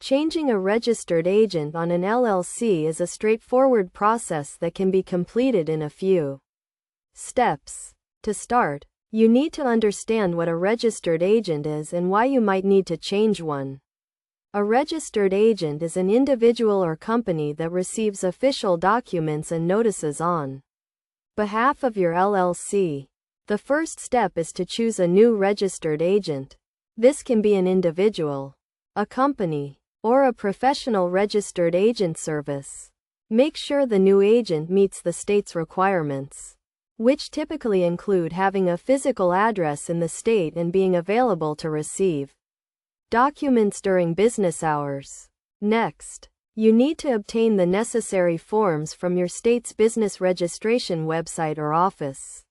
Changing a registered agent on an LLC is a straightforward process that can be completed in a few steps. To start, you need to understand what a registered agent is and why you might need to change one. A registered agent is an individual or company that receives official documents and notices on behalf of your LLC. The first step is to choose a new registered agent. This can be an individual, a company, or a professional registered agent service. Make sure the new agent meets the state's requirements, which typically include having a physical address in the state and being available to receive documents during business hours. Next, you need to obtain the necessary forms from your state's business registration website or office.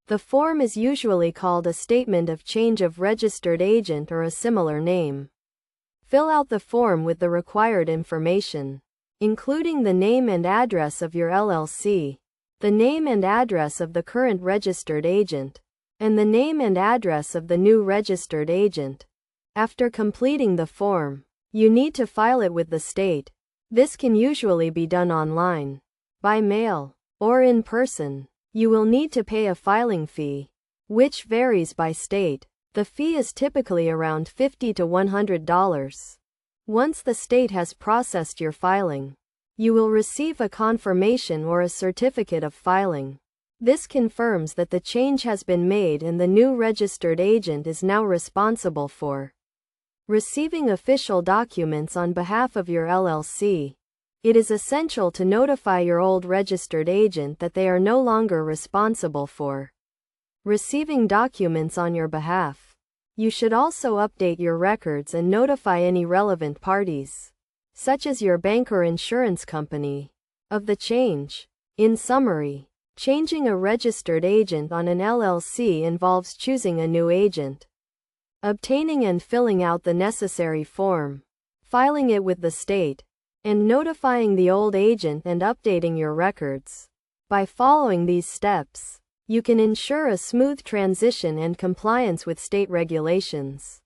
The form is usually called a Statement of Change of Registered Agent or a similar name. Fill out the form with the required information, including the name and address of your LLC, the name and address of the current registered agent, and the name and address of the new registered agent. After completing the form, you need to file it with the state. This can usually be done online, by mail, or in person. You will need to pay a filing fee, which varies by state. The fee is typically around $50 to $100. Once the state has processed your filing, you will receive a confirmation or a certificate of filing. This confirms that the change has been made and the new registered agent is now responsible for receiving official documents on behalf of your LLC. It is essential to notify your old registered agent that they are no longer responsible for receiving documents on your behalf. You should also update your records and notify any relevant parties, such as your bank or insurance company, of the change. In summary, changing a registered agent on an LLC involves choosing a new agent, obtaining and filling out the necessary form, filing it with the state, and notifying the old agent and updating your records. By following these steps, you can ensure a smooth transition and compliance with state regulations.